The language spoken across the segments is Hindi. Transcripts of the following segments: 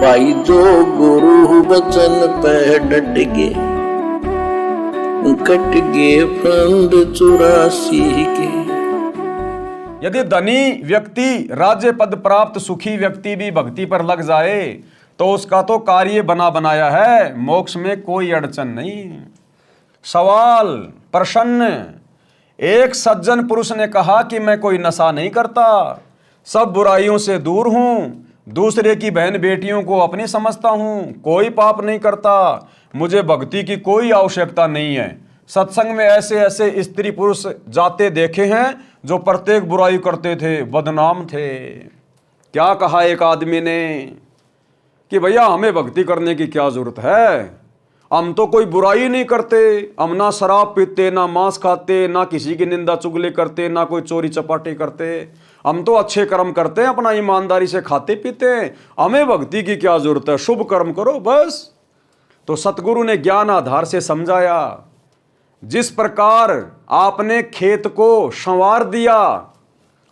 भाई जो गुरु वचन पे डट गे, कट गे फंद 84 के। यदि धनी व्यक्ति राज्य पद प्राप्त सुखी व्यक्ति भी भक्ति पर लग जाए तो उसका तो कार्य बना बनाया है, मोक्ष में कोई अड़चन नहीं। सवाल प्रश्न, एक सज्जन पुरुष ने कहा कि मैं कोई नशा नहीं करता, सब बुराइयों से दूर हूं, दूसरे की बहन बेटियों को अपनी समझता हूं, कोई पाप नहीं करता, मुझे भक्ति की कोई आवश्यकता नहीं है। सत्संग में ऐसे ऐसे स्त्री पुरुष जाते देखे हैं जो प्रत्येक बुराई करते थे, बदनाम थे। क्या कहा एक आदमी ने कि भैया हमें भक्ति करने की क्या जरूरत है, हम तो कोई बुराई नहीं करते, हम ना शराब पीते, ना मांस खाते, ना किसी की निंदा चुगली करते, ना कोई चोरी चपाटी करते, हम तो अच्छे कर्म करते हैं, अपना ईमानदारी से खाते पीते हैं, हमें भक्ति की क्या जरूरत है, शुभ कर्म करो बस। तो सतगुरु ने ज्ञान आधार से समझाया, जिस प्रकार आपने खेत को संवार दिया,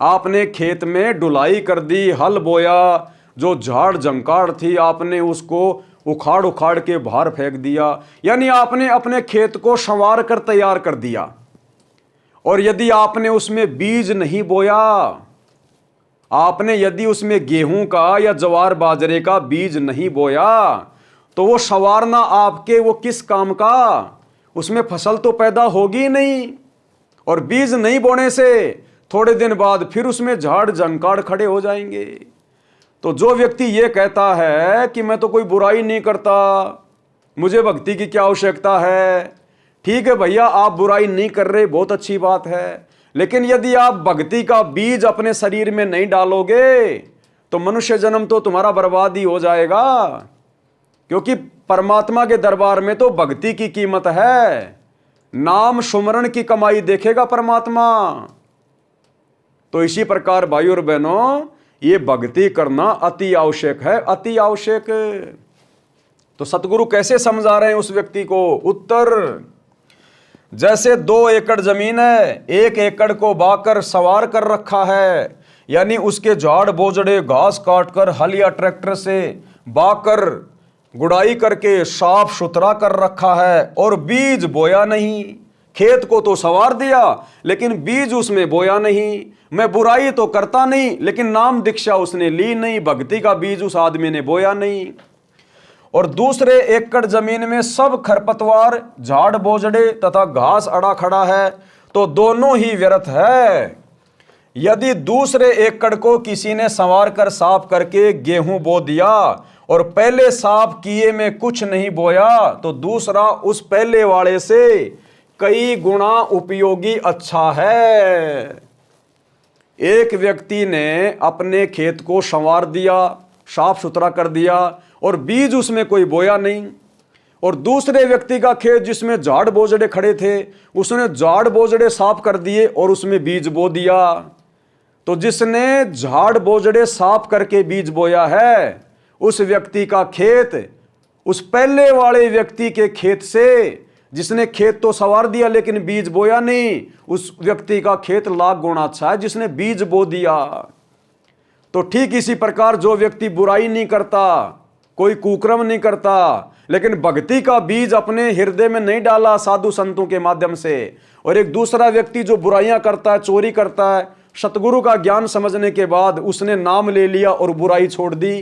आपने खेत में ढुलाई कर दी, हल बोया, जो झाड़ जंकार थी आपने उसको उखाड़ उखाड़ के बाहर फेंक दिया, यानी आपने अपने खेत को संवार कर तैयार कर दिया। और यदि आपने उसमें बीज नहीं बोया, आपने यदि उसमें गेहूं का या ज्वार बाजरे का बीज नहीं बोया, तो वो संवारना आपके वो किस काम का, उसमें फसल तो पैदा होगी नहीं। और बीज नहीं बोने से थोड़े दिन बाद फिर उसमें झाड़ जंकाड़ खड़े हो जाएंगे। तो जो व्यक्ति ये कहता है कि मैं तो कोई बुराई नहीं करता, मुझे भक्ति की क्या आवश्यकता है, ठीक है भैया आप बुराई नहीं कर रहे, बहुत अच्छी बात है, लेकिन यदि आप भक्ति का बीज अपने शरीर में नहीं डालोगे तो मनुष्य जन्म तो तुम्हारा बर्बाद ही हो जाएगा। क्योंकि परमात्मा के दरबार में तो भक्ति की कीमत है, नाम सुमरण की कमाई देखेगा परमात्मा। तो इसी प्रकार भाई और बहनों, ये भक्ति करना अति आवश्यक है, अति आवश्यक। तो सतगुरु कैसे समझा रहे हैं उस व्यक्ति को? उत्तर, जैसे 2 एकड़ जमीन है, 1 एकड़ को बाकर सवार कर रखा है, यानी उसके झाड़ बोझड़े घास काटकर हल या ट्रैक्टर से बाकर गुड़ाई करके साफ सुथरा कर रखा है, और बीज बोया नहीं। खेत को तो सवार दिया लेकिन बीज उसमें बोया नहीं। मैं बुराई तो करता नहीं, लेकिन नाम दीक्षा उसने ली नहीं, भक्ति का बीज उस आदमी ने बोया नहीं। और दूसरे एकड़ जमीन में सब खरपतवार, झाड़ बोझड़े तथा घास अड़ा खड़ा है, तो दोनों ही व्यर्थ है। यदि दूसरे एकड़ को किसी ने संवार कर साफ करके गेहूं बो दिया और पहले साफ किए में कुछ नहीं बोया, तो दूसरा उस पहले वाले से कई गुना उपयोगी अच्छा है। एक व्यक्ति ने अपने खेत को संवार दिया, साफ सुथरा कर दिया, और बीज उसमें कोई बोया नहीं। और दूसरे व्यक्ति का खेत जिसमें झाड़ बोझड़े खड़े थे, उसने झाड़ बोझड़े साफ कर दिए और उसमें बीज बो दिया। तो जिसने झाड़ बोझड़े साफ करके बीज बोया है, उस व्यक्ति का खेत उस पहले वाले व्यक्ति के खेत से, जिसने खेत तो सवार दिया लेकिन बीज बोया नहीं, उस व्यक्ति का खेत लाख गुना अच्छा है जिसने बीज बो दिया। तो ठीक इसी प्रकार जो व्यक्ति बुराई नहीं करता, कोई कुकर्म नहीं करता, लेकिन भक्ति का बीज अपने हृदय में नहीं डाला साधु संतों के माध्यम से, और एक दूसरा व्यक्ति जो बुराइयां करता है, चोरी करता है, सतगुरु का ज्ञान समझने के बाद उसने नाम ले लिया और बुराई छोड़ दी,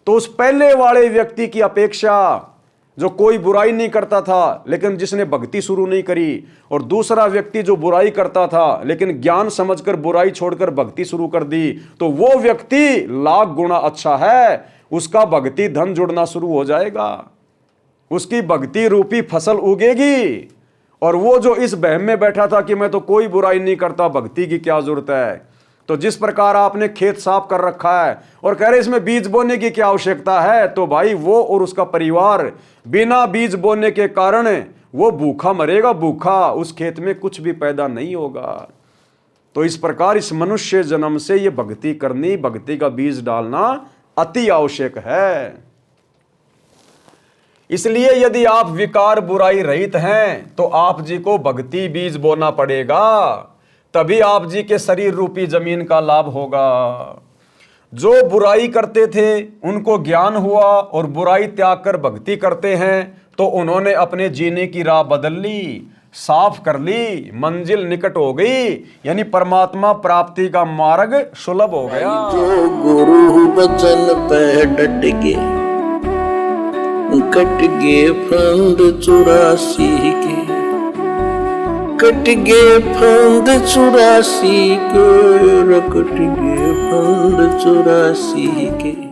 तो उस पहले वाले व्यक्ति की अपेक्षा जो कोई बुराई नहीं करता था लेकिन जिसने भक्ति शुरू नहीं करी, और दूसरा व्यक्ति जो बुराई करता था लेकिन ज्ञान समझकर बुराई छोड़कर भक्ति शुरू कर दी, तो वो व्यक्ति लाख गुना अच्छा है। उसका भक्ति धन जुड़ना शुरू हो जाएगा, उसकी भक्ति रूपी फसल उगेगी। और वो जो इस बहम में बैठा था कि मैं तो कोई बुराई नहीं करता, भक्ति की क्या जरूरत है, तो जिस प्रकार आपने खेत साफ कर रखा है और कह रहे इसमें बीज बोने की क्या आवश्यकता है, तो भाई वो और उसका परिवार बिना बीज बोने के कारण वो भूखा मरेगा, भूखा, उस खेत में कुछ भी पैदा नहीं होगा। तो इस प्रकार इस मनुष्य जन्म से ये भक्ति करनी, भक्ति का बीज डालना अति आवश्यक है। इसलिए यदि आप विकार बुराई रहित हैं तो आप जी को भक्ति बीज बोना पड़ेगा, तभी आप जी के शरीर रूपी जमीन का लाभ होगा। जो बुराई करते थे उनको ज्ञान हुआ और बुराई त्याग कर भक्ति करते हैं तो उन्होंने अपने जीने की राह बदल ली, साफ कर ली, मंजिल निकट हो गई, यानी परमात्मा प्राप्ति का मार्ग सुलभ हो गया। जो गुरु बचन पे डट गए, कट गए फंद 84 के, कट गए फंद 84 के, कट गए फंद 84 के।